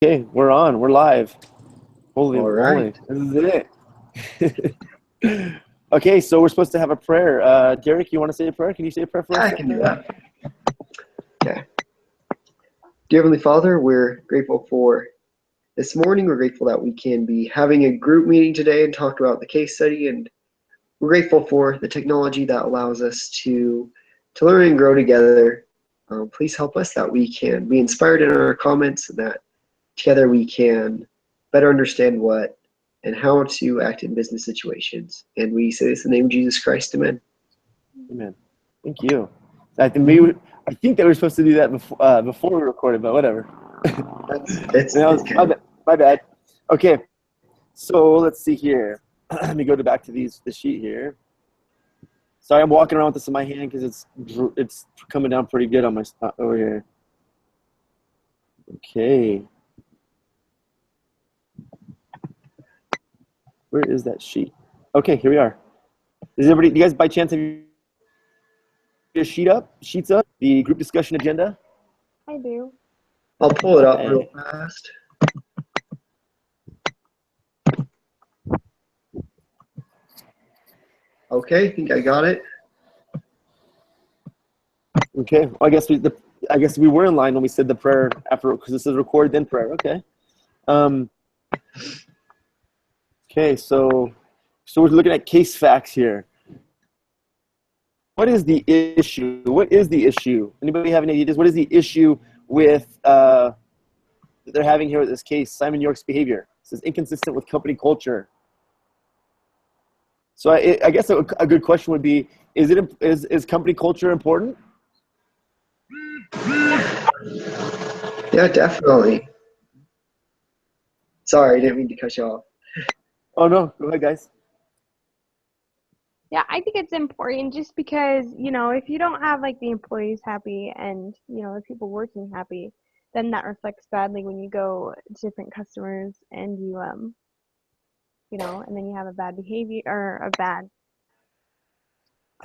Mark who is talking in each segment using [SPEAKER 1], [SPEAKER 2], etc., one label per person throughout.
[SPEAKER 1] Okay, we're on. We're live. Holy
[SPEAKER 2] All right.
[SPEAKER 1] moly. This is it. Okay, so we're supposed to have a prayer. Derek, you want to say a prayer? Can you say a prayer for
[SPEAKER 2] Yeah,
[SPEAKER 1] us
[SPEAKER 2] I
[SPEAKER 1] to
[SPEAKER 2] can do
[SPEAKER 1] start off?
[SPEAKER 2] that. Okay. Dear Heavenly Father, we're grateful for this morning. We're grateful that we can be having a group meeting today and talk about the case study. And we're grateful for the technology that allows us to learn and grow together. Please help us that we can be inspired in our comments and that together we can better understand what and how to act in business situations. And we say this in the name of Jesus Christ. Amen.
[SPEAKER 1] Amen. Thank you. I think that we were supposed to do that before we recorded, but whatever.
[SPEAKER 2] It's
[SPEAKER 1] My
[SPEAKER 2] good.
[SPEAKER 1] bad. My bad. Okay, so let's see here. Let me go back to the sheet here. Sorry, I'm walking around with this in my hand because it's coming down pretty good on my over here. Okay. Where is that sheet? Okay, here we are. Does everybody, you guys by chance have your sheets up, the group discussion agenda?
[SPEAKER 3] I do.
[SPEAKER 2] I'll pull it up real
[SPEAKER 1] Okay.
[SPEAKER 2] fast. Okay, I think I got it.
[SPEAKER 1] Okay. Well, I guess we were in line when we said the prayer after, because this is record then prayer. Okay. Okay. So we're looking at case facts here. What is the issue? What is the issue? Anybody have any ideas? What is the issue with that they're having here with this case? Simon York's behavior. It says inconsistent with company culture. So I guess a good question would be: is company culture important?
[SPEAKER 2] Yeah, definitely. Sorry, I didn't mean to cut you off.
[SPEAKER 1] Oh no, go ahead, guys.
[SPEAKER 3] Yeah, I think it's important just because, if you don't have like the employees happy and, the people working happy, then that reflects badly when you go to different customers and and then you have a bad behavior or a bad,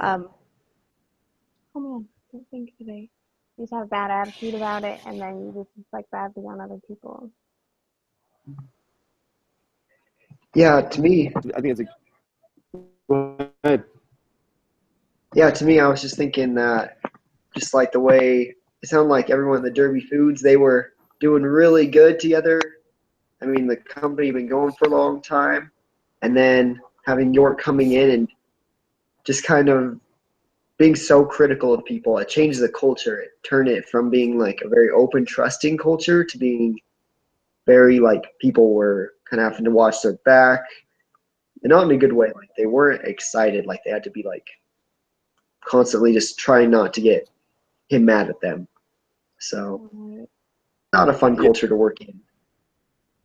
[SPEAKER 3] oh man, I can't think today. You just have a bad attitude about it and then you just reflect badly on other people.
[SPEAKER 2] Yeah, to me,
[SPEAKER 1] I think it's a go ahead.
[SPEAKER 2] I was just thinking that just like the way it sounded like everyone in the Derby Foods, they were doing really good together. I mean, the company had been going for a long time, and then having York coming in and just kind of being so critical of people, it changed the culture. It turned it from being like a very open, trusting culture to being very like people were kind of having to watch their back, and not in a good way. Like they weren't excited. Like they had to be like constantly just trying not to get him mad at them. So
[SPEAKER 3] Right.
[SPEAKER 2] not a fun
[SPEAKER 1] Yeah,
[SPEAKER 2] culture to work in.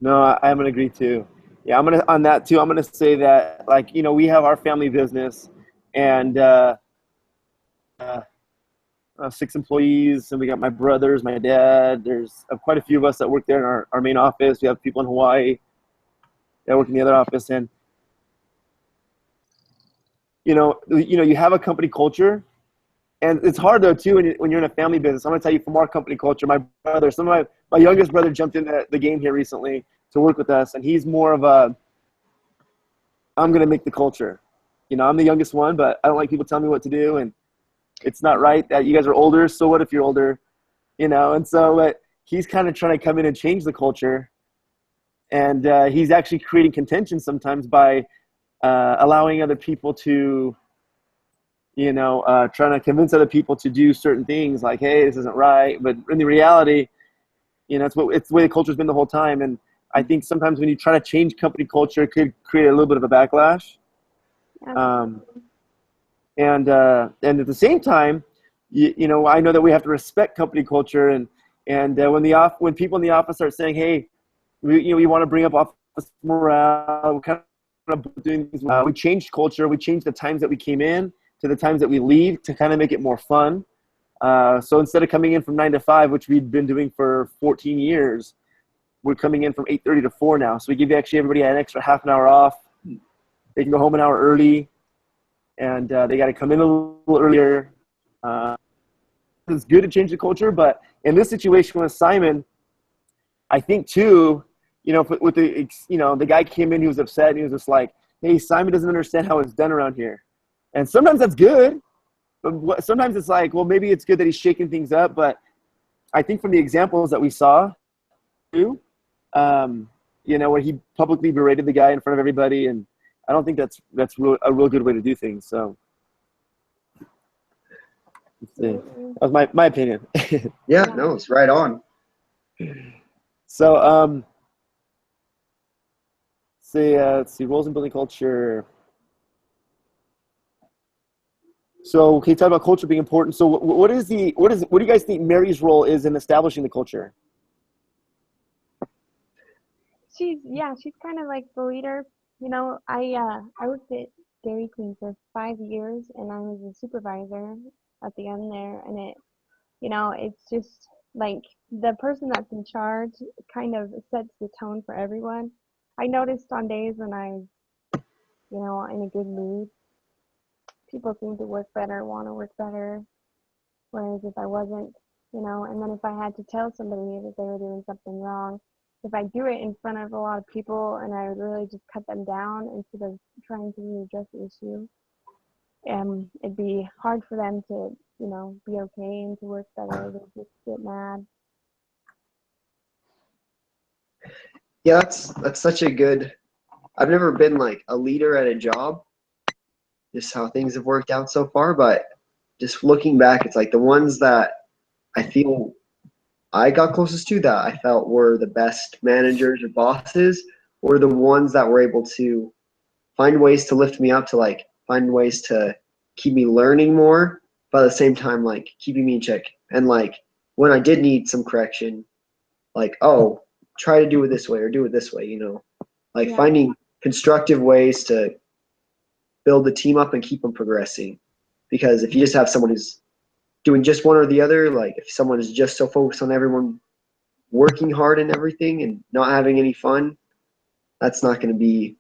[SPEAKER 1] no, I'm gonna agree too. Yeah, I'm gonna on that too. I'm gonna say that we have our family business, and 6 employees, and we got my brothers, my dad. There's quite a few of us that work there in our main office. We have people in Hawaii that work in the other office, and you have a company culture. And it's hard though too when you're in a family business. I'm gonna tell you from our company culture. My brother, my youngest brother jumped in the game here recently to work with us, and he's more of a I'm gonna make the culture. I'm the youngest one, but I don't like people telling me what to do, and it's not right that you guys are older. So what if you're older? And so but he's kind of trying to come in and change the culture, and he's actually creating contention sometimes by allowing other people to trying to convince other people to do certain things like, hey, this isn't right. But in the reality, it's the way the culture's been the whole time. And I think sometimes when you try to change company culture, it could create a little bit of a backlash. Um,
[SPEAKER 3] Absolutely.
[SPEAKER 1] and at the same time, I know that we have to respect company culture. And when people in the office start saying, hey, we want to bring up office morale, we kind of doing things. We changed culture. We changed the times that we came in to the times that we leave to kind of make it more fun. So instead of coming in from 9 to 5, which we've been doing for 14 years, we're coming in from 8:30 to 4 now. So we give everybody an extra half an hour off. They can go home an hour early, and they got to come in a little earlier. It's good to change the culture, but in this situation with Simon, I think too, with the, the guy came in, he was upset, and he was just like, hey, Simon doesn't understand how it's done around here. And sometimes that's good, but sometimes it's like, well, maybe it's good that he's shaking things up. But I think from the examples that we saw too, where he publicly berated the guy in front of everybody, and I don't think that's a real good way to do things. So that was my opinion.
[SPEAKER 2] Yeah, no, it's right on.
[SPEAKER 1] So let's see, roles in building culture. So can you talk about culture being important? So what do you guys think Mary's role is in establishing the culture?
[SPEAKER 3] She's kind of like the leader. I worked at Dairy Queen for 5 years, and I was a supervisor at the end there, and it's just like the person that's in charge kind of sets the tone for everyone. I noticed on days when I was, in a good mood, people seem to work better, want to work better, whereas if I wasn't, and then if I had to tell somebody that they were doing something wrong, if I do it in front of a lot of people and I would really just cut them down instead of trying to address the issue, it'd be hard for them to, be okay and to work better. They just get mad.
[SPEAKER 2] Yeah, that's such a good. I've never been like a leader at a job, just how things have worked out so far. But just looking back, it's like the ones that I feel I got closest to that I felt were the best managers or bosses, were the ones that were able to find ways to lift me up, to like find ways to keep me learning more, but at the same time like keeping me in check. And like when I did need some correction, like, oh, try to do it this way or do it this way, like finding constructive ways to build the team up and keep them progressing. Because if you just have someone who's doing just one or the other, like if someone is just so focused on everyone working hard and everything and not having any fun, that's not going to be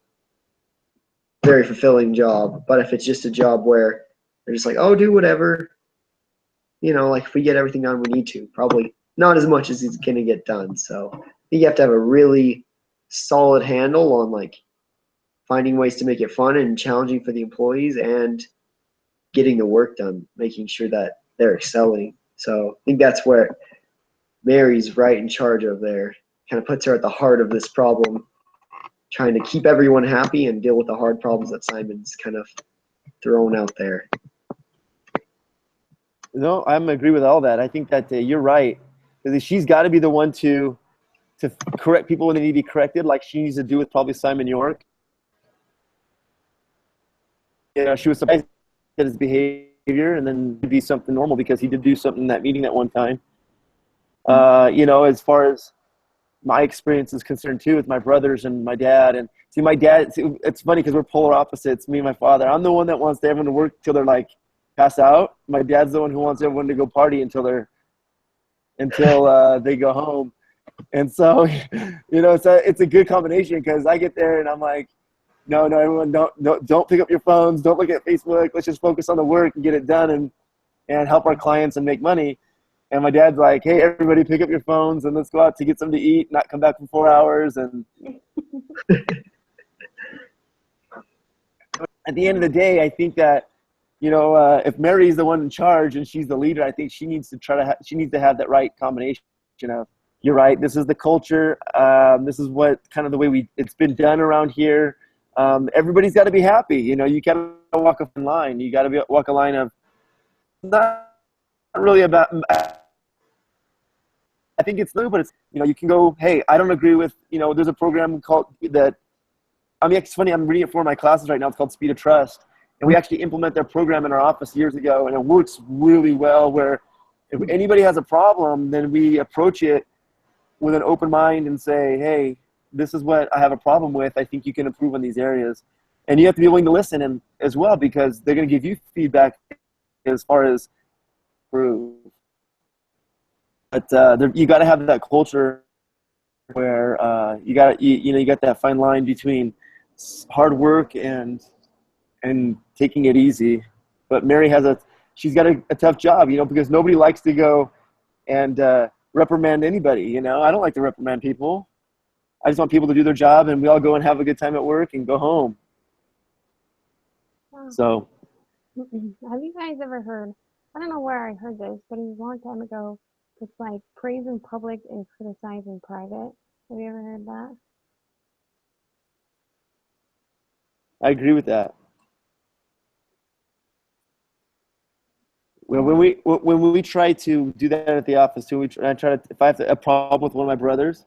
[SPEAKER 2] a very fulfilling job. But if it's just a job where they're just like, oh, do whatever, like if we get everything done we need to, probably not as much as it's going to get done. So I think you have to have a really solid handle on like finding ways to make it fun and challenging for the employees and getting the work done, making sure that they're excelling. So I think that's where Mary's right in charge of there. Kind of puts her at the heart of this problem, trying to keep everyone happy and deal with the hard problems that Simon's kind of thrown out there.
[SPEAKER 1] No, I'm agree with all that. I think that you're right, because she's got to be the one to correct people when they need to be corrected, like she needs to do with probably Simon York. She was surprised at his behavior, and then it'd be something normal because he did do something in that meeting that one time. As far as my experience is concerned too, with my brothers and my dad. And see, my dad, it's funny because we're polar opposites, me and my father. I'm the one that wants everyone to work till they're like pass out. My dad's the one who wants everyone to go party until they go home. And so, it's a good combination, because I get there and I'm like, no, everyone don't pick up your phones. Don't look at Facebook. Let's just focus on the work and get it done and help our clients and make money. And my dad's like, hey, everybody pick up your phones and let's go out to get something to eat, not come back for 4 hours. And at the end of the day, I think that, if Mary's the one in charge and she's the leader, I think she needs to have that right combination of, you're right, this is the culture. This is what kind of the way it's been done around here. Everybody's got to be happy. You got to walk a line. You got to walk a line of not really about. I think it's new, but it's, you can go, hey, I don't agree with, there's a program called that. I mean, it's funny. I'm reading it for my classes right now. It's called Speed of Trust, and we actually implement their program in our office years ago, and it works really well. Where if anybody has a problem, then we approach it with an open mind and say, hey, this is what I have a problem with. I think you can improve on these areas. And you have to be willing to listen as well, because they're going to give you feedback as far as improve. But you got to have that culture where you got that fine line between hard work and taking it easy. But Mary she's got a tough job, because nobody likes to go and reprimand anybody. You know, I don't like to reprimand people. I just want people to do their job, and we all go and have a good time at work and go home.
[SPEAKER 3] Oh.
[SPEAKER 1] So,
[SPEAKER 3] Have you guys ever heard? I don't know where I heard this, but it was a long time ago. It's like praise in public and criticize in private. Have you ever heard that?
[SPEAKER 1] I agree with that. When
[SPEAKER 3] Yeah.
[SPEAKER 1] we try to do that at the office too, I try to, if I have a problem with one of my brothers,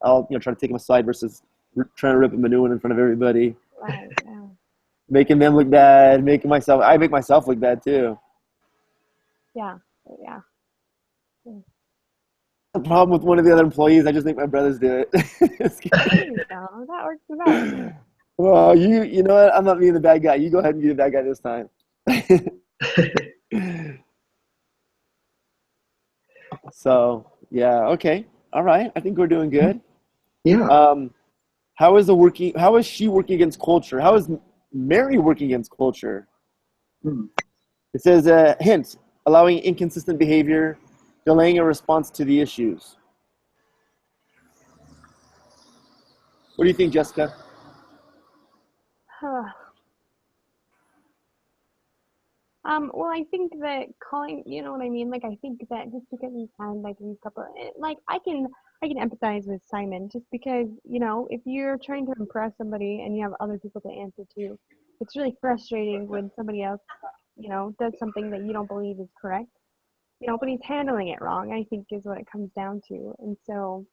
[SPEAKER 1] I'll try to take him aside versus trying to rip him a new one in front of everybody,
[SPEAKER 3] Right. Yeah.
[SPEAKER 1] making them look bad, I make myself look bad too.
[SPEAKER 3] Yeah. Yeah.
[SPEAKER 1] The problem with one of the other employees, I just make my brothers do it.
[SPEAKER 3] There you go. That works the best.
[SPEAKER 1] Well, you know what? I'm not being the bad guy. You go ahead and be the bad guy this time. So yeah, okay, all right. I think we're doing good.
[SPEAKER 2] Yeah.
[SPEAKER 1] Um, How is she working against culture? How is Mary working against culture?
[SPEAKER 2] Hmm.
[SPEAKER 1] It says, hint, allowing inconsistent behavior, delaying a response to the issues. What do you think, Jessica?
[SPEAKER 3] Well, I think that calling, you know what I mean? Like, I think that just because he's had like these couple, like, I can empathize with Simon just because, if you're trying to impress somebody and you have other people to answer to, it's really frustrating when somebody else, does something that you don't believe is correct, but he's handling it wrong, I think is what it comes down to. And so,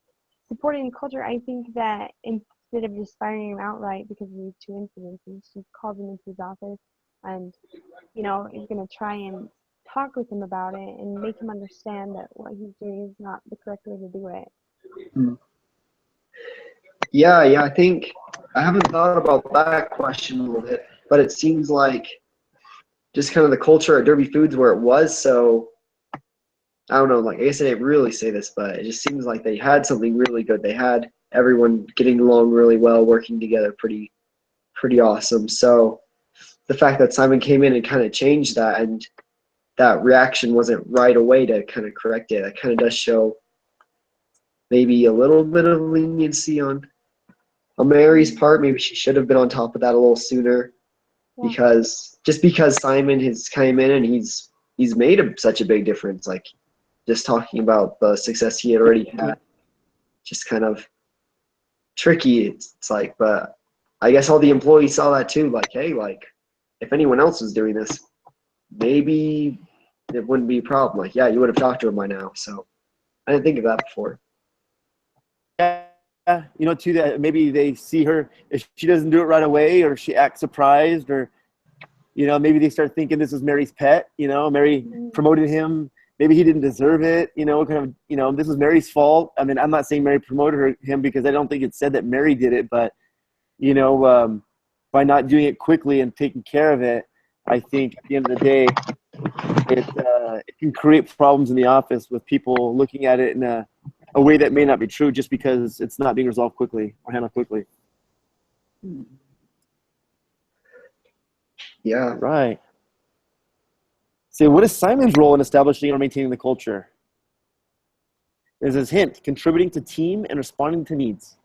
[SPEAKER 3] supporting culture, I think that instead of just firing him outright because of these two incidences, she called him into his office and is going to try and talk with him about it and make him understand that what he's doing is not the correct way to do it.
[SPEAKER 2] Hmm. Yeah, I think I haven't thought about that question a little bit, but it seems like just kind of the culture at Derby Foods where it was so, I don't know, like I guess I didn't really say this, but it just seems like they had something really good. They had everyone getting along really well, working together pretty awesome. So the fact that Simon came in and kind of changed that and that reaction wasn't right away to kind of correct it, that kind of does show maybe a little bit of leniency on Mary's part. Maybe she should have been on top of that a little sooner,
[SPEAKER 3] Yeah.
[SPEAKER 2] because Simon has came in and he's made such a big difference. Like just talking about the success he had already had, just kind of tricky. It's like, but I guess all the employees saw that too. Like, hey, like if anyone else was doing this, maybe it wouldn't be a problem. Like, yeah, you would have talked to him by now. So I didn't think of that before.
[SPEAKER 1] Yeah, too, that maybe they see her, if she doesn't do it right away or she acts surprised, or maybe they start thinking this is Mary's pet. Mary promoted him. Maybe he didn't deserve it. This is Mary's fault. I mean, I'm not saying Mary promoted him because I don't think it said that Mary did it, but by not doing it quickly and taking care of it, I think at the end of the day, it can create problems in the office with people looking at it in a way that may not be true just because it's not being resolved quickly or handled quickly.
[SPEAKER 2] Yeah.
[SPEAKER 1] Right. So what is Simon's role in establishing or maintaining the culture? There's his hint, contributing to team and responding to needs.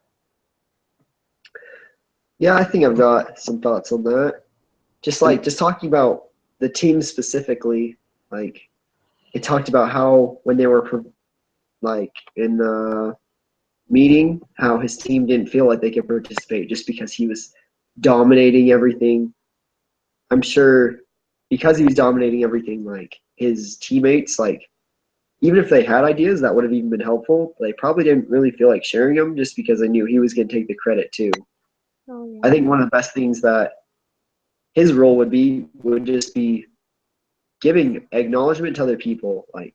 [SPEAKER 2] Yeah, I think I've got some thoughts on that. Just talking about the team specifically, like it talked about how when they were like in the meeting, how his team didn't feel like they could participate just because he was dominating everything. I'm sure because he was dominating everything, like his teammates, like even if they had ideas that would have even been helpful, they probably didn't really feel like sharing them just because they knew he was going to take the credit too.
[SPEAKER 3] Oh, yeah.
[SPEAKER 2] I think one of the best things that his role would just be giving acknowledgement to other people. Like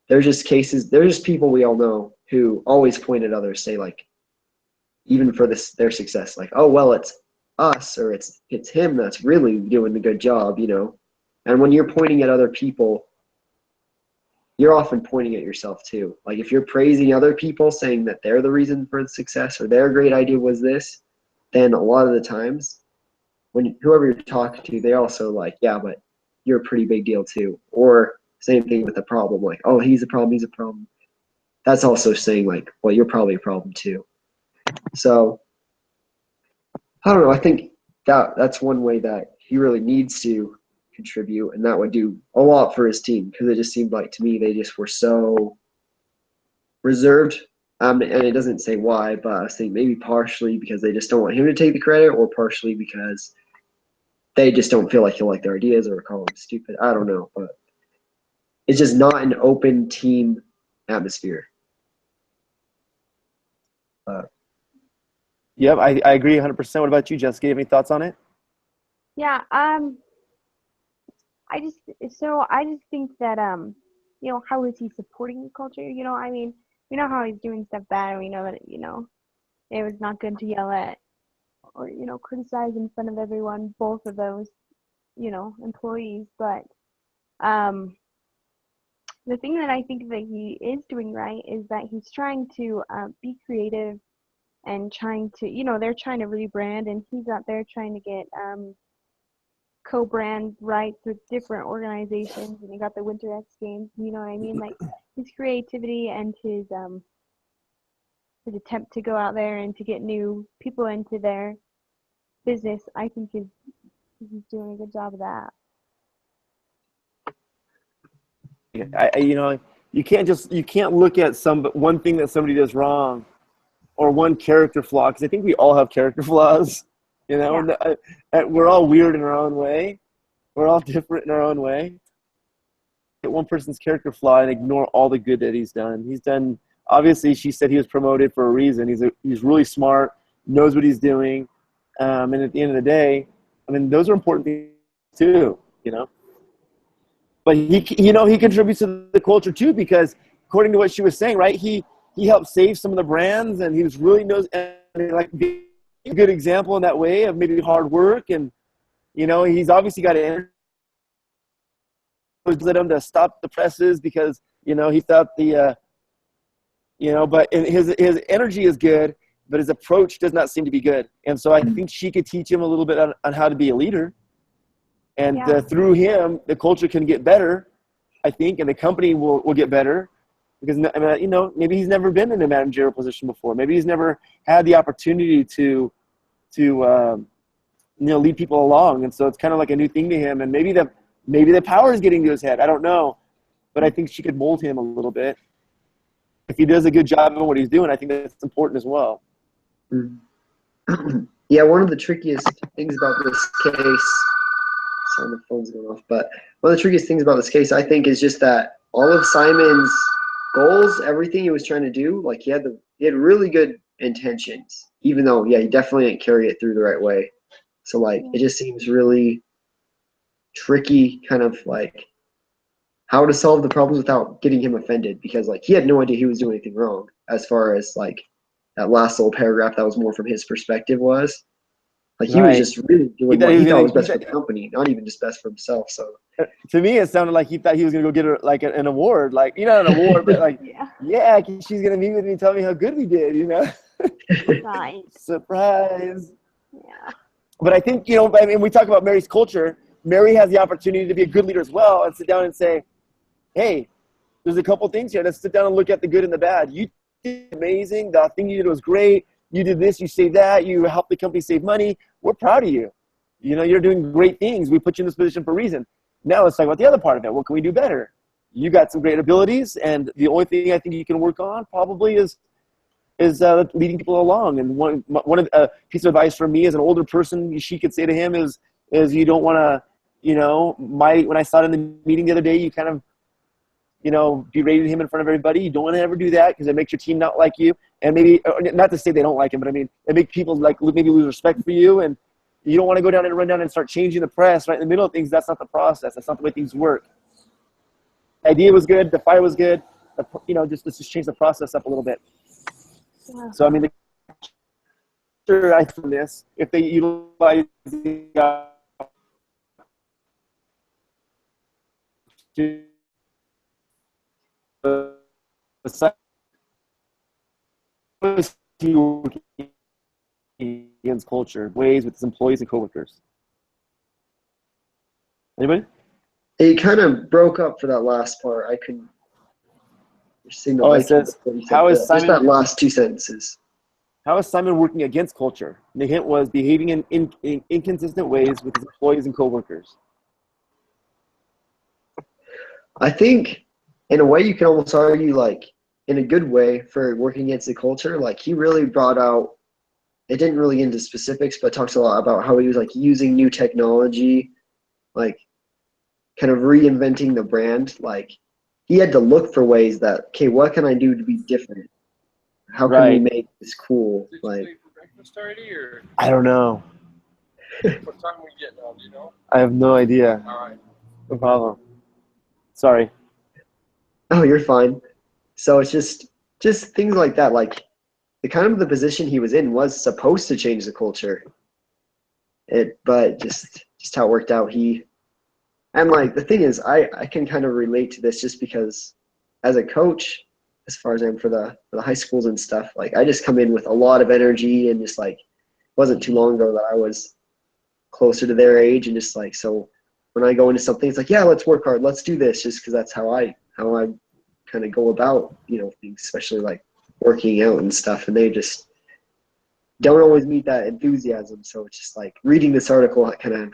[SPEAKER 2] there's just people we all know who always point at others, say like, even for their success, like, oh well, it's us or it's him that's really doing the good job, And when you're pointing at other people, you're often pointing at yourself too. Like if you're praising other people, saying that they're the reason for the success or their great idea was this, then a lot of the times when whoever you're talking to, they also like, yeah, but you're a pretty big deal too. Or same thing with the problem, like, oh, he's a problem. that's also saying like, well, you're probably a problem too. So I don't know. I think that's one way that he really needs to contribute, and that would do a lot for his team, because it just seemed like to me they just were so reserved. And it doesn't say why, but I think maybe partially because they just don't want him to take the credit, or partially because they just don't feel like he'll like their ideas or call him stupid. I don't know, but it's just not an open team atmosphere.
[SPEAKER 1] Yep, I agree 100%. What about you, Jessica? You have any thoughts on it?
[SPEAKER 3] Yeah, I just think that how is he supporting the culture? I mean, we know how he's doing stuff bad, and we know that it was not good to yell at or criticize in front of everyone, both of those employees. But the thing that I think that he is doing right is that he's trying to be creative and trying to they're trying to rebrand, and he's out there trying to get co-brand rights with different organizations, and he got the Winter X Games. You know what I mean? Like, his creativity and his attempt to go out there and to get new people into their business, I think he's doing a good job of that.
[SPEAKER 1] You can't look at one thing that somebody does wrong or one character flaw, because I think we all have character flaws.
[SPEAKER 3] Yeah.
[SPEAKER 1] And we're all weird in our own way. We're all different in our own way. At one person's character flaw and ignore all the good that he's done. Obviously, she said he was promoted for a reason. He's really smart, knows what he's doing, and at the end of the day, I mean, those are important things too. But he contributes to the culture too, because according to what she was saying, right, he helped save some of the brands, and he was really knows and like being a good example in that way of maybe hard work, and he's obviously got energy. Let him to stop the presses because he thought but his energy is good, but his approach does not seem to be good, and so I think she could teach him a little bit on how to be a leader. And through him, the culture can get better, I think, and the company will get better, because maybe he's never been in a managerial position before. Maybe he's never had the opportunity to lead people along, and so it's kind of like a new thing to him. And maybe the power is getting to his head. I don't know, but I think she could mold him a little bit. If he does a good job of what he's doing, I think that's important as well.
[SPEAKER 2] Yeah, one of the trickiest things about this case. Sorry, the phone's going off. But one of the trickiest things about this case, I think, is just that all of Simon's goals, everything he was trying to do, like he had really good intentions, even though, he definitely didn't carry it through the right way. So, like, it just seems really tricky, kind of like how to solve the problems without getting him offended, because, like, he had no idea he was doing anything wrong, as far as, like, that last little paragraph that was more from his perspective was. Like, he was just really doing what he thought was best for the company, not even just best for himself. So
[SPEAKER 1] to me, it sounded like he thought he was going to go get her like an award, like an award, but like she's going to meet with me, and tell me how good we did,
[SPEAKER 3] Nice.
[SPEAKER 1] Surprise.
[SPEAKER 3] Yeah.
[SPEAKER 1] But I think I mean, we talk about Mary's culture. Mary has the opportunity to be a good leader as well, and sit down and say, hey, there's a couple things here. Let's sit down and look at the good and the bad. You did amazing. The thing you did was great. You did this, you saved that, you helped the company save money. We're proud of you. You're doing great things. We put you in this position for a reason. Now let's talk about the other part of it. What can we do better? You got some great abilities, and the only thing I think you can work on probably is leading people along. And one of a piece of advice from me as an older person, she could say to him is you don't want to, when I saw it in the meeting the other day, you kind of, berated him in front of everybody. You don't want to ever do that, because it makes your team not like you. And maybe, not to say they don't like him, but I mean, it makes people like maybe lose respect for you. And you don't want to go down and run down and start changing the press right in the middle of things. That's not the process. That's not the way things work. The idea was good. The fire was good. Let's just change the process up a little bit. Yeah. So, I mean, from this, if they utilize the against culture, ways with his employees and coworkers. Anybody?
[SPEAKER 2] It kind of broke up for that last part. I couldn't. Just seem to
[SPEAKER 1] Oh, it
[SPEAKER 2] like him.
[SPEAKER 1] says,
[SPEAKER 2] What you said,
[SPEAKER 1] how is
[SPEAKER 2] just that
[SPEAKER 1] Simon
[SPEAKER 2] last two sentences.
[SPEAKER 1] how is Simon working against culture? And the hint was behaving in inconsistent ways with his employees and coworkers.
[SPEAKER 2] I think in a way you can almost argue like in a good way for working against the culture. Like he really brought out, it didn't really get into specifics, but talks a lot about how he was like using new technology, like kind of reinventing the brand. Like he had to look for ways that, okay, what can I do to be different? How can we
[SPEAKER 1] Right.
[SPEAKER 2] make this cool?
[SPEAKER 4] Did you
[SPEAKER 2] Like,
[SPEAKER 4] leave for breakfast already, or
[SPEAKER 1] I don't know.
[SPEAKER 4] what time we get now? Do you know?
[SPEAKER 1] I have no idea.
[SPEAKER 4] All right.
[SPEAKER 1] No problem. Sorry.
[SPEAKER 2] oh, you're fine. So it's just things like that. Like the kind of the position he was in was supposed to change the culture. But just how it worked out, and like the thing is, I can kind of relate to this just because as a coach, as far as I'm for the high schools and stuff, like I just come in with a lot of energy and just like wasn't too long ago that I was closer to their age and just like so when I go into something, it's like yeah, let's work hard, let's do this, just because that's how I kind of go about things, especially like working out and stuff, and they just don't always meet that enthusiasm. So it's just like reading this article kind of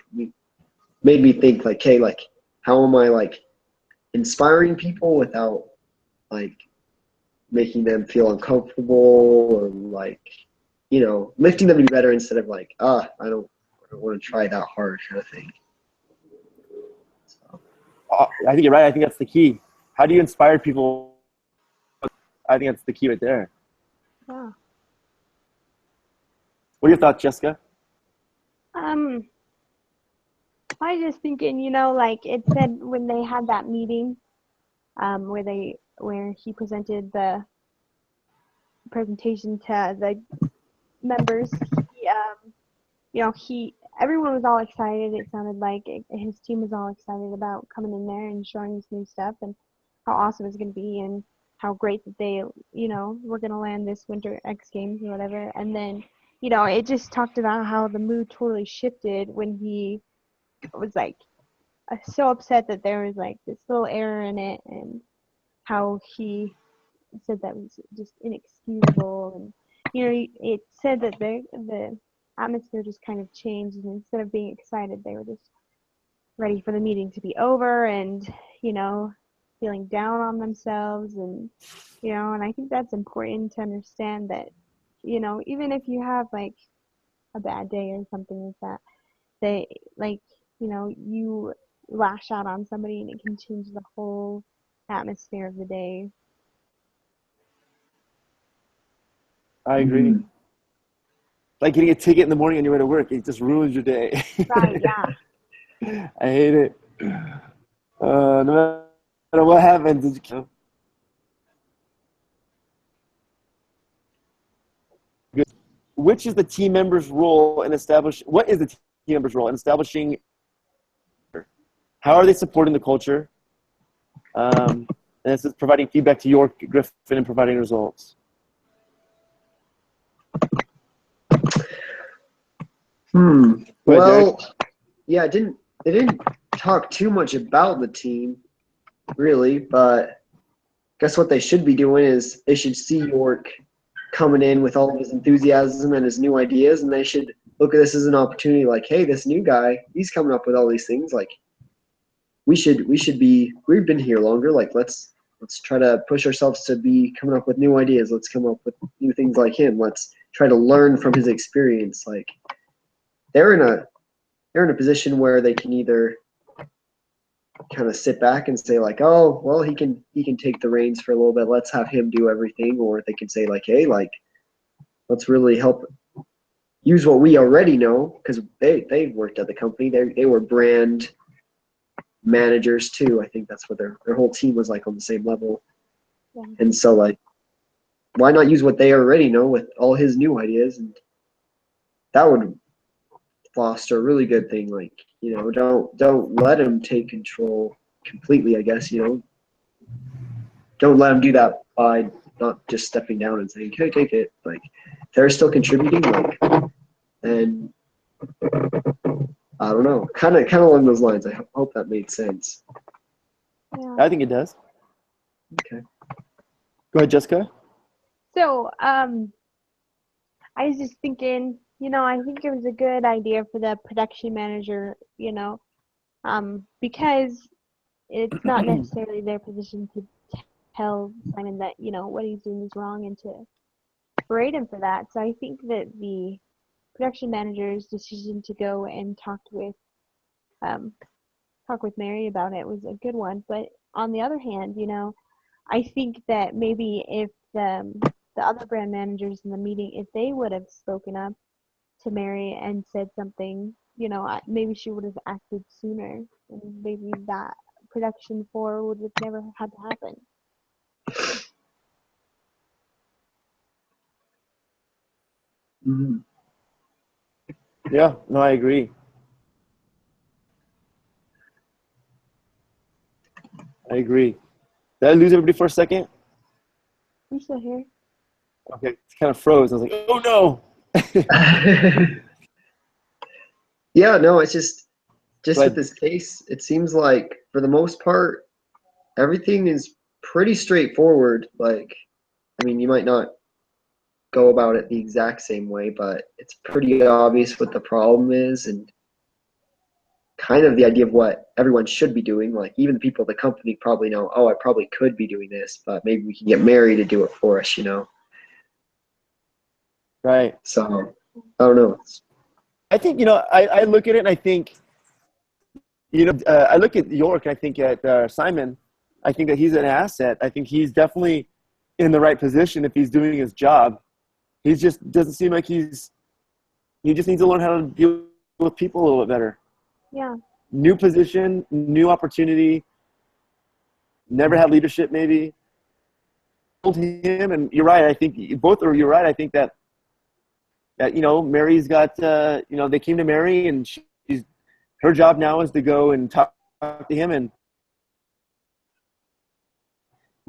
[SPEAKER 2] made me think like, hey, like how am I like inspiring people without like making them feel uncomfortable or like lifting them to be better instead of like I don't want to try that hard kind of thing. So.
[SPEAKER 1] I think you're right. I think that's the key. How do you inspire people? I think that's the key right there.
[SPEAKER 3] Yeah.
[SPEAKER 1] What are your thoughts, Jessica?
[SPEAKER 3] I was just thinking, like it said when they had that meeting, where he presented the presentation to the members, everyone was all excited. It sounded like his team was all excited about coming in there and showing this new stuff and how awesome it's going to be and how great that they, were going to land this winter X Games or whatever. And then, it just talked about how the mood totally shifted when he was like so upset that there was like this little error in it, and how he said that was just inexcusable. And it said that the atmosphere just kind of changed, and instead of being excited, they were just ready for the meeting to be over and feeling down on themselves. And and I think that's important to understand that even if you have like a bad day or something like that, they like you lash out on somebody and it can change the whole atmosphere of the day.
[SPEAKER 1] I agree.
[SPEAKER 2] Mm-hmm.
[SPEAKER 1] Like getting a ticket in the morning on your way to work, it just ruins your day.
[SPEAKER 3] Right, yeah.
[SPEAKER 1] I hate it. No matter what happens, What is the team member's role in establishing? How are they supporting the culture? And this is providing feedback to York, Griffin, and providing results.
[SPEAKER 2] Well, yeah, they didn't talk too much about the team, really, but guess what they should be doing is they should see York coming in with all of his enthusiasm and his new ideas, and they should look at this as an opportunity like, hey, this new guy, he's coming up with all these things, like we've been here longer, like let's try to push ourselves to be coming up with new ideas, let's come up with new things like him, let's try to learn from his experience. Like they're in a position where they can either kind of sit back and say like, oh, well, he can take the reins for a little bit, let's have him do everything, or they can say like, hey, like let's really help use what we already know, because they worked at the company, they were brand managers too. I think that's what their whole team was like on the same level.
[SPEAKER 3] Yeah.
[SPEAKER 2] And so like why not use what they already know with all his new ideas, and that would foster a really good thing. Like don't let him take control completely, I guess. Don't let him do that by not just stepping down and saying, okay, take it. Like they're still contributing, like, and I don't know, kind of along those lines. I hope that made sense.
[SPEAKER 3] Yeah.
[SPEAKER 1] I think it does.
[SPEAKER 2] Okay.
[SPEAKER 1] Go ahead, Jessica.
[SPEAKER 3] So, I was just thinking, I think it was a good idea for the production manager, because it's not necessarily their position to tell Simon that, what he's doing is wrong and to berate him for that. So I think that the production manager's decision to go and talk with Mary about it was a good one. But on the other hand, I think that maybe if the other brand managers in the meeting, if they would have spoken up to Mary and said something, maybe she would have acted sooner, and maybe that production floor would have never had to happen.
[SPEAKER 2] Mm-hmm.
[SPEAKER 1] Yeah, no, I agree. Did I lose everybody for a second?
[SPEAKER 3] I'm still here.
[SPEAKER 1] Okay, it's kind of froze. I was like, oh no.
[SPEAKER 2] Yeah, no, it's just
[SPEAKER 1] But
[SPEAKER 2] with this case, it seems like for the most part, everything is pretty straightforward. Like, I mean, you might not go about it the exact same way, but it's pretty obvious what the problem is and kind of the idea of what everyone should be doing. Like, even the people at the company probably know, oh, I probably could be doing this, but maybe we can get Mary to do it for us,
[SPEAKER 1] right.
[SPEAKER 2] So, I don't know.
[SPEAKER 1] I think, I look at it and I think, I look at York and I think at Simon. I think that he's an asset. I think he's definitely in the right position if he's doing his job. He just doesn't seem like he just needs to learn how to deal with people a little bit better.
[SPEAKER 3] Yeah.
[SPEAKER 1] New position, new opportunity, never had leadership maybe. Told him, and you're right, I think you're right. I think that Mary's got, they came to Mary and her job now is to go and talk to him and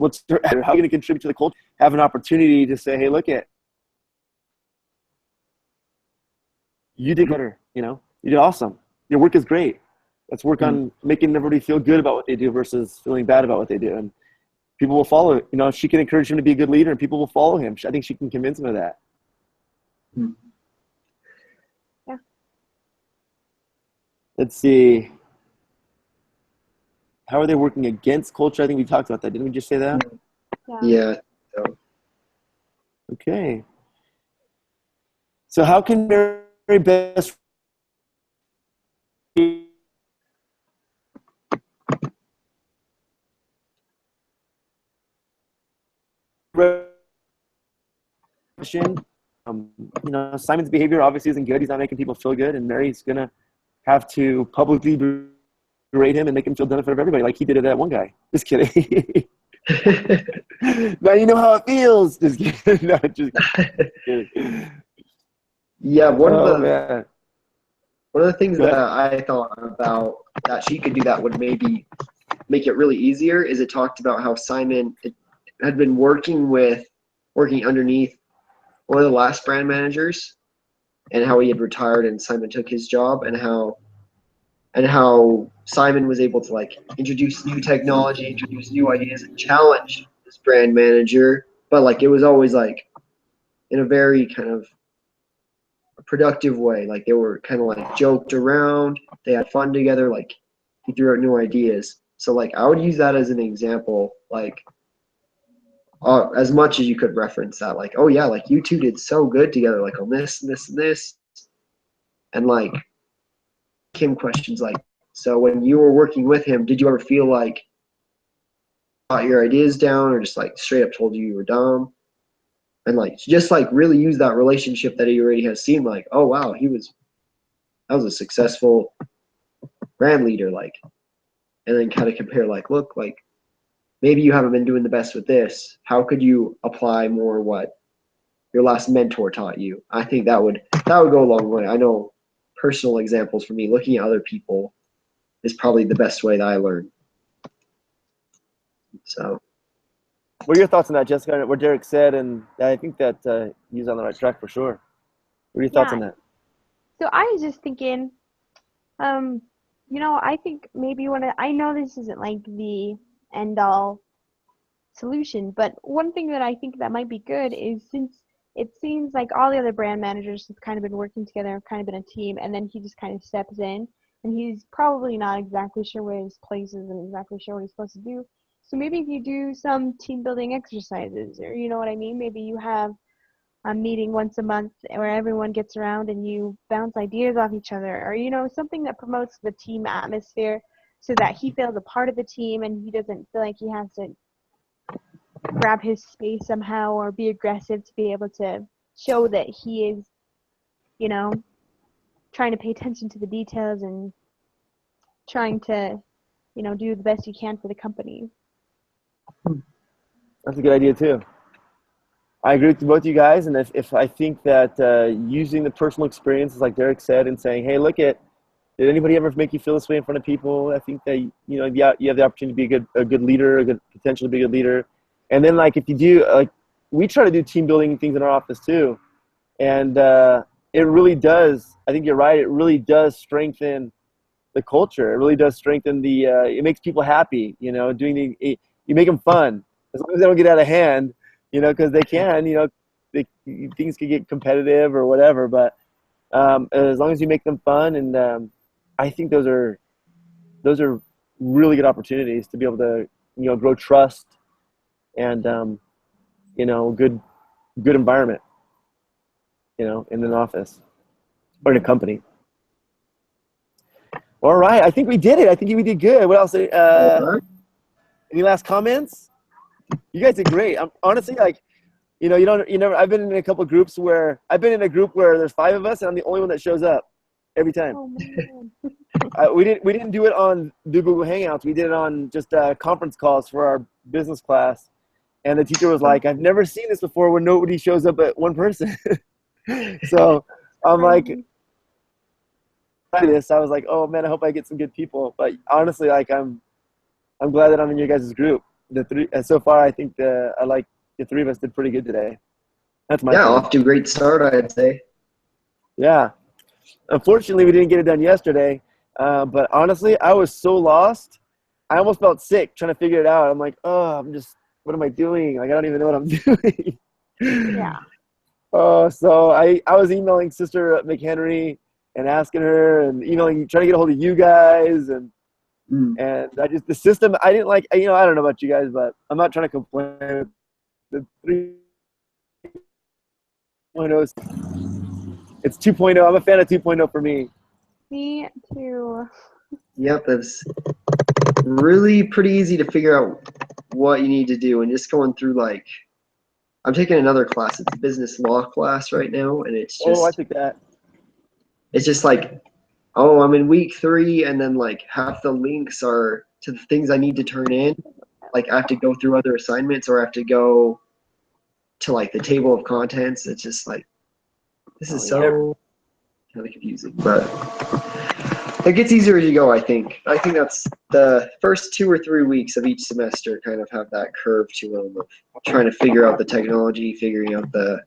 [SPEAKER 1] how are you going to contribute to the culture? Have an opportunity to say, hey, look you did better, you did awesome. Your work is great. Let's work on making everybody feel good about what they do versus feeling bad about what they do. And people will follow it. She can encourage him to be a good leader and people will follow him. I think she can convince him of that.
[SPEAKER 3] Yeah.
[SPEAKER 1] Let's see. How are they working against culture? I think we talked about that. Didn't we just say that?
[SPEAKER 2] Yeah. So.
[SPEAKER 1] Okay. So how can Mary best Simon's behavior obviously isn't good. He's not making people feel good, and Mary's gonna have to publicly berate him and make him feel done in front of everybody, like he did to that one guy. Just kidding. Now you know how it feels. Just kidding. No, just kidding.
[SPEAKER 2] Yeah, one of the things
[SPEAKER 1] Go
[SPEAKER 2] that
[SPEAKER 1] ahead.
[SPEAKER 2] I thought about that she could do that would maybe make it really easier is it talked about how Simon had been working underneath one of the last brand managers and how he had retired and Simon took his job and how Simon was able to like introduce new technology, introduce new ideas and challenge this brand manager. But like it was always like in a very kind of productive way. Like they were kind of like joked around, they had fun together, like he threw out new ideas. So like I would use that as an example, like as much as you could reference that, like, oh yeah, like you two did so good together, like on this and this and this. And like Kim questions like, so when you were working with him, did you ever feel like got your ideas down or just like straight up told you were dumb? And like just like really use that relationship that he already has seen, like, oh wow, that was a successful brand leader, like, and then kind of compare like, look, like maybe you haven't been doing the best with this. How could you apply more what your last mentor taught you? I think that would go a long way. I know personal examples for me, looking at other people is probably the best way that I learn. So
[SPEAKER 1] What are your thoughts on that, Jessica? What Derek said, and I think that he's on the right track for sure. What are your thoughts on that?
[SPEAKER 3] So I was just thinking, I think maybe I know this isn't like the end all solution. But one thing that I think that might be good is, since it seems like all the other brand managers have kind of been working together, have kind of been a team, and then he just kind of steps in, and he's probably not exactly sure where his place is and exactly sure what he's supposed to do. So maybe if you do some team building exercises, or you know what I mean, maybe you have a meeting once a month where everyone gets around and you bounce ideas off each other, or something that promotes the team atmosphere so that he feels a part of the team and he doesn't feel like he has to grab his space somehow or be aggressive to be able to show that he is, trying to pay attention to the details and trying to, do the best you can for the company.
[SPEAKER 1] That's a good idea too. I agree with both you guys, and if I think that using the personal experiences, like Derek said, and saying, "Hey, did anybody ever make you feel this way in front of people?" I think that you have the opportunity to be a good leader, potentially be a good leader. And then, like, if you do, we try to do team building things in our office too, and it really does. I think you're right. It really does strengthen the culture. It really does strengthen it makes people happy. You make them fun, as long as they don't get out of hand. Because they can, things can get competitive or whatever, but as long as you make them fun, and I think those are really good opportunities to be able to, grow trust and, good environment, in an office or in a company. All right, I think we did it. I think we did good. What else? Any last comments? You guys did great. I'm honestly I've been in a couple of groups where there's 5 of us and I'm the only one that shows up every time.
[SPEAKER 3] Oh, man.
[SPEAKER 1] We didn't do it on the Google Hangouts. We did it on just conference calls for our business class. And the teacher was like, "I've never seen this before where nobody shows up but one person." So I'm like, I was like, "Oh man, I hope I get some good people." But honestly, I'm glad that I'm in your guys' group. The 3 so far, I think the 3 of us did pretty good today. That's my opinion.
[SPEAKER 2] Off to a great start, I'd say.
[SPEAKER 1] Yeah. Unfortunately, we didn't get it done yesterday. But honestly, I was so lost. I almost felt sick trying to figure it out. I'm like, what am I doing? Like, I don't even know what I'm doing.
[SPEAKER 3] Yeah.
[SPEAKER 1] So I was emailing Sister McHenry and asking her, and trying to get a hold of you guys, and the system, I didn't like, I don't know about you guys, but I'm not trying to complain. The 3.0, it's 2.0. I'm a fan of 2.0 for me.
[SPEAKER 3] Me too.
[SPEAKER 2] Yep, it's really pretty easy to figure out what you need to do, and just going through, I'm taking another class. It's a business law class right now, and it's just,
[SPEAKER 1] I think that.
[SPEAKER 2] It's just I'm in week 3, and then half the links are to the things I need to turn in. I have to go through other assignments, or I have to go to the table of contents. It's just this is so kind of confusing, but it gets easier as you go. I think that's the first 2 or 3 weeks of each semester kind of have that curve to them of trying to figure out the technology, figuring out the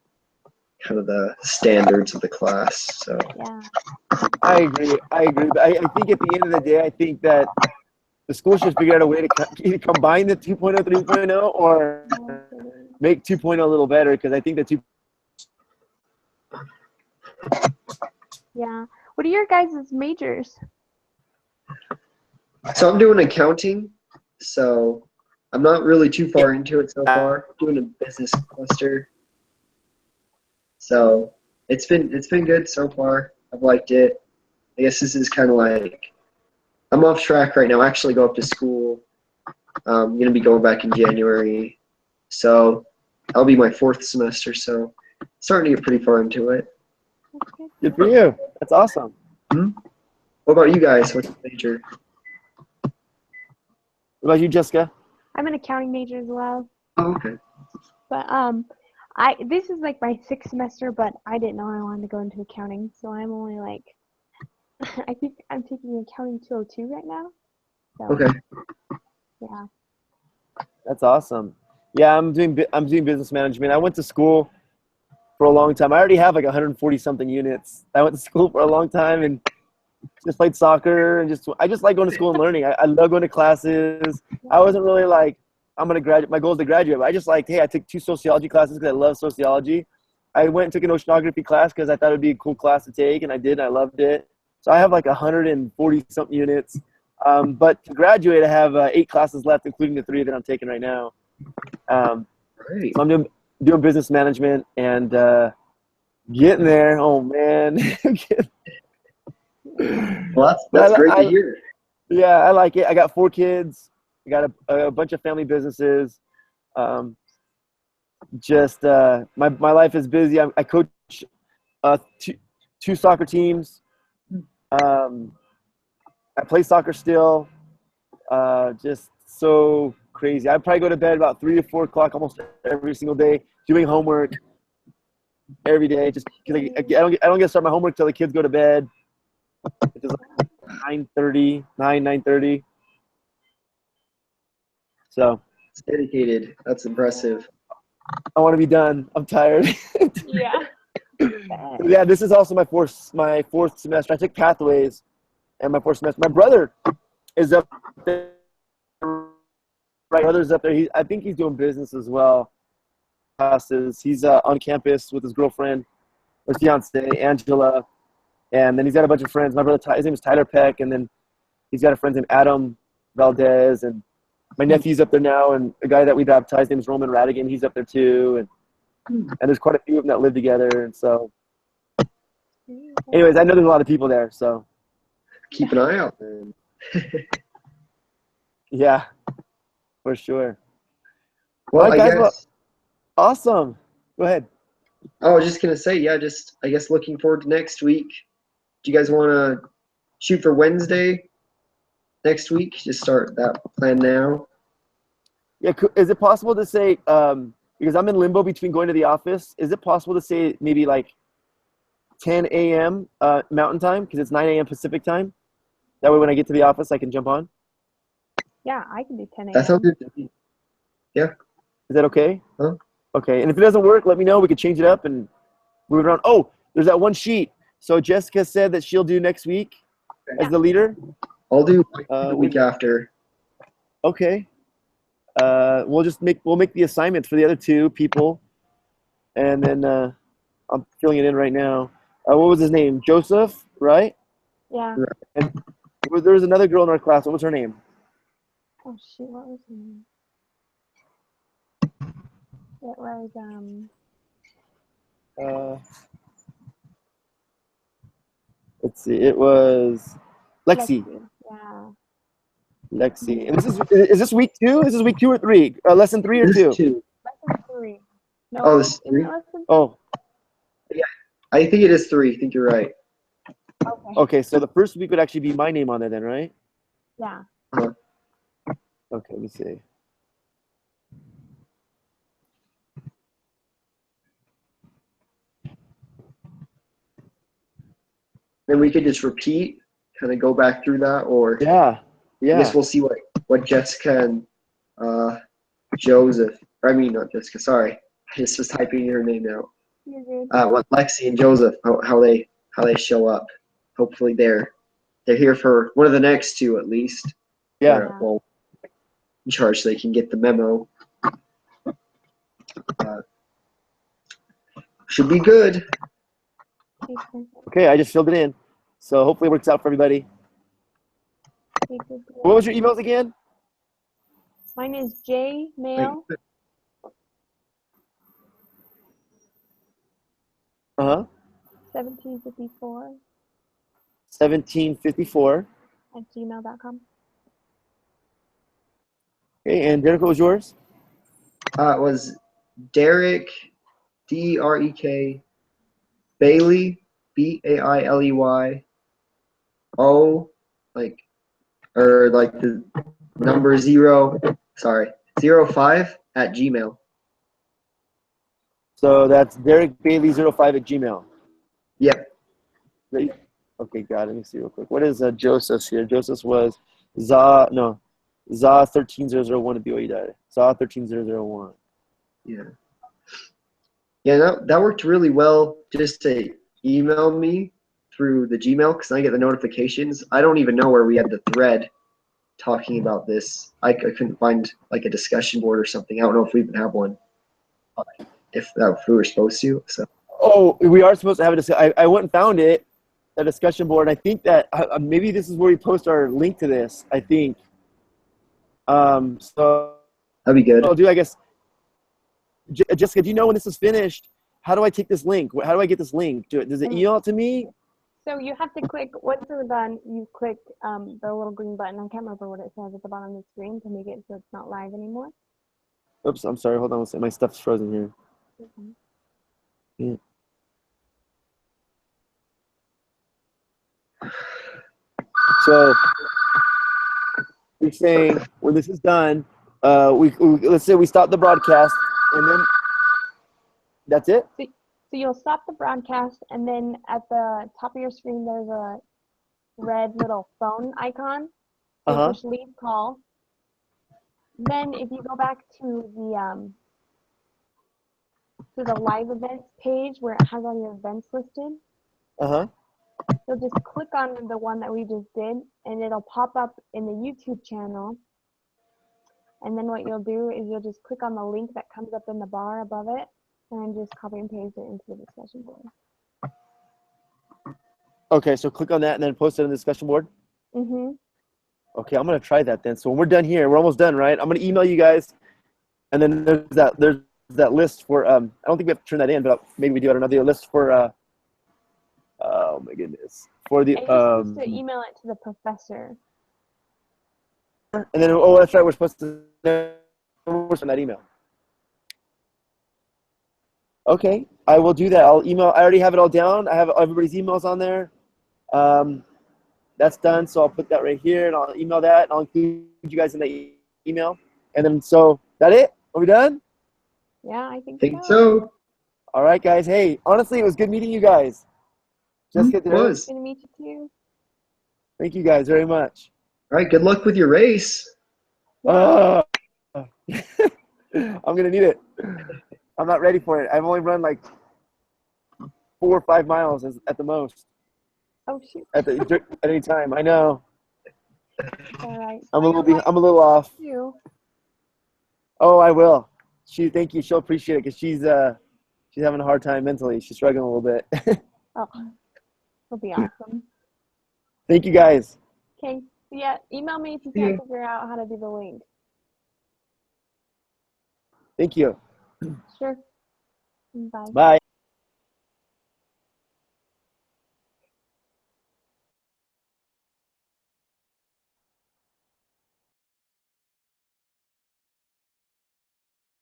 [SPEAKER 2] kind of the standards of the class. So
[SPEAKER 3] Yeah.
[SPEAKER 1] I agree. But I think at the end of the day, I think that the school should figure out a way to either combine the 2.0, 3.0, or make 2.0 a little better, because I think the 2.
[SPEAKER 3] Yeah. What are your guys' majors?
[SPEAKER 2] So I'm doing accounting, so I'm not really too far into it so far. I'm doing a business cluster. So it's been good so far. I've liked it. I guess this is kind of I'm off track right now. I actually go up to school. I'm going to be going back in January. So that'll be my 4th semester, so starting to get pretty far into it.
[SPEAKER 3] Okay.
[SPEAKER 1] Good for you. That's awesome.
[SPEAKER 2] What about you guys? What's your major?
[SPEAKER 1] What about you, Jessica?
[SPEAKER 3] I'm an accounting major as well.
[SPEAKER 2] Oh, okay.
[SPEAKER 3] But this is my 6th semester, but I didn't know I wanted to go into accounting, so I'm only I think I'm taking accounting 202 right now. So,
[SPEAKER 2] Okay.
[SPEAKER 3] Yeah.
[SPEAKER 1] That's awesome. Yeah, I'm doing business management. I went to school for a long time. I already have 140 something units. I went to school for a long time and just played soccer, and I just like going to school and learning. I love going to classes. I wasn't really I'm gonna graduate. My goal is to graduate. But I just like, hey, I took 2 sociology classes because I love sociology. I went and took an oceanography class because I thought it'd be a cool class to take, and I did. And I loved it. So I have like 140 something units. But to graduate, I have 8 classes left, including the 3 that I'm taking right now.
[SPEAKER 2] Great.
[SPEAKER 1] So I'm doing business management and getting there. Oh man.
[SPEAKER 2] Well, that's great to
[SPEAKER 1] I,
[SPEAKER 2] hear.
[SPEAKER 1] yeah, I like it. I got 4 kids. I got a bunch of family businesses. My life is busy. I coach 2 soccer teams. I play soccer still. Just so crazy. I probably go to bed about 3 or 4 o'clock almost every single day, doing homework every day. Just because I don't get to start my homework till the kids go to bed. It's like 9:30. So
[SPEAKER 2] It's dedicated. That's impressive.
[SPEAKER 1] I want to be done. I'm tired.
[SPEAKER 3] Yeah.
[SPEAKER 1] Yeah, this is also my fourth semester. I took Pathways, and my 4th semester. My brother is up there. My brother's up there. I think he's doing business as well. He's on campus with his girlfriend, or fiance, Angela, and then he's got a bunch of friends. My brother, his name is Tyler Peck, and then he's got a friend named Adam Valdez, and my nephew's up there now, and a guy that we baptized, his name is Roman Radigan. He's up there too, and there's quite a few of them that live together, and so. Anyways, I know there's a lot of people there, so.
[SPEAKER 2] Keep an eye out, man.
[SPEAKER 1] Yeah, for sure.
[SPEAKER 2] Well,
[SPEAKER 1] All right, guys,
[SPEAKER 2] guess.
[SPEAKER 1] Awesome. Go ahead.
[SPEAKER 2] I was just gonna say, yeah, just I guess looking forward to next week. Do you guys want to shoot for Wednesday next week? Just start that plan now.
[SPEAKER 1] Yeah, is it possible to say, because I'm in limbo between going to the office, is it possible to say maybe like 10 a.m. Mountain time, because it's 9 a.m. Pacific time? That way when I get to the office, I can jump on?
[SPEAKER 3] Yeah, I can do 10 a.m.
[SPEAKER 2] That sounds good to me. Yeah.
[SPEAKER 1] Is that okay?
[SPEAKER 2] Huh?
[SPEAKER 1] Okay, and if it doesn't work, let me know. We could change it up and move it around. Oh, there's that one sheet. So Jessica said that she'll do next week as the leader.
[SPEAKER 2] I'll do the week after.
[SPEAKER 1] Okay. We'll make the assignments for the other 2 people, and then I'm filling it in right now. What was his name? Joseph, right?
[SPEAKER 3] Yeah.
[SPEAKER 1] And there was another girl in our class. What was her name?
[SPEAKER 3] Oh shoot, what was her name? It was
[SPEAKER 1] Let's see. It was Lexi.
[SPEAKER 3] Yeah.
[SPEAKER 1] Lexi. And is this week 2? Is this week 2 or 3? Lesson 3 or 2?
[SPEAKER 3] Lesson 3. No,
[SPEAKER 2] Oh, this is 3?
[SPEAKER 1] Oh.
[SPEAKER 2] Yeah, I think it is 3. I think you're right.
[SPEAKER 3] Okay.
[SPEAKER 1] Okay, so the first week would actually be my name on there then, right?
[SPEAKER 3] Yeah.
[SPEAKER 1] Okay, let me see.
[SPEAKER 2] Then we could just repeat, kind of go back through that, or
[SPEAKER 1] Yeah.
[SPEAKER 2] I guess we'll see what Jessica and Joseph, or I mean not Jessica, sorry, I just was typing her name out.
[SPEAKER 3] You're good.
[SPEAKER 2] What Lexi and Joseph, how they show up. Hopefully they're here for one of the next 2 at least.
[SPEAKER 1] Yeah.
[SPEAKER 2] Well, in charge, so they can get the memo. Should be good.
[SPEAKER 1] Okay, I just filled it in. So hopefully it works out for everybody. What was your emails again?
[SPEAKER 3] Mine is jmail.
[SPEAKER 1] Uh-huh.
[SPEAKER 3] 1754
[SPEAKER 1] 1754.
[SPEAKER 3] @gmail.com.
[SPEAKER 1] Okay, and Derek, what was yours?
[SPEAKER 2] It was Derek, Derek, Bailey, Bailey, O, like the number 05 @gmail.
[SPEAKER 1] So that's Derek Bailey 05 @gmail.
[SPEAKER 2] Yep.
[SPEAKER 1] Okay, got it. Let me see real quick. What is Joseph's here? Joseph's was Za 13001 at BYU. Za 13001.
[SPEAKER 2] Yeah. Yeah, that worked really well, just to email me through the Gmail, because I get the notifications. I don't even know where we had the thread talking about this. I couldn't find like a discussion board or something. I don't know if we even have one. If we were supposed to. So.
[SPEAKER 1] Oh, we are supposed to have a discussion. I went and found it, a discussion board. I think that maybe this is where we post our link to this. I think. So
[SPEAKER 2] That'd be good.
[SPEAKER 1] I'll do. I guess. Jessica, do you know when this is finished? How do I take this link? How do I get this link? Does it email it to me?
[SPEAKER 3] So you have to click, once you're done, you click the little green button. I can't remember what it says at the bottom of the screen to make it so it's not live anymore.
[SPEAKER 1] Oops, I'm sorry. Hold on one second. My stuff's frozen here. Yeah. So we're saying when this is done, let's say we stop the broadcast, and then that's it.
[SPEAKER 3] So you'll stop the broadcast, and then at the top of your screen, there's a red little phone icon. So you push leave call. Then if you go back to the live events page where it has all your events listed, you'll just click on the one that we just did, and it'll pop up in the YouTube channel. And then what you'll do is you'll just click on the link that comes up in the bar above it, and just copy and paste it into the discussion board. Okay, so click on that and then post it in the discussion board? Okay, I'm going to try that then. So when we're done here, we're almost done, right? I'm going to email you guys, and then there's that list for, I don't think we have to turn that in, but maybe we do. I don't know, the list for, oh my goodness. For the, and you're supposed to email it to the professor.
[SPEAKER 1] And then, oh, that's right, we're supposed to send that email. Okay, I will do that. I'll email. I already have it all down. I have everybody's emails on there. That's done. So I'll put that right here, and I'll email that, and I'll include you guys in the email. And then, so that it? Are we done?
[SPEAKER 3] Yeah, I think
[SPEAKER 2] so.
[SPEAKER 1] All right, guys. Hey, honestly, it was good meeting you guys. Jessica,
[SPEAKER 2] it was.
[SPEAKER 3] Good to meet you too.
[SPEAKER 1] Thank you guys very much.
[SPEAKER 2] All right. Good luck with your race.
[SPEAKER 1] I'm gonna need it. I'm not ready for it. I've only run like 4 or 5 miles at the most.
[SPEAKER 3] Oh shoot!
[SPEAKER 1] At any time, I know.
[SPEAKER 3] All right.
[SPEAKER 1] I'm a little off. Oh, I will. Thank you. She'll appreciate it because she's having a hard time mentally. She's struggling a little bit.
[SPEAKER 3] Oh, it'll be awesome.
[SPEAKER 1] Thank you guys.
[SPEAKER 3] Okay. So yeah, email me if you can't figure out how to do the link.
[SPEAKER 1] Thank you.
[SPEAKER 3] Sure. Bye.
[SPEAKER 1] Bye.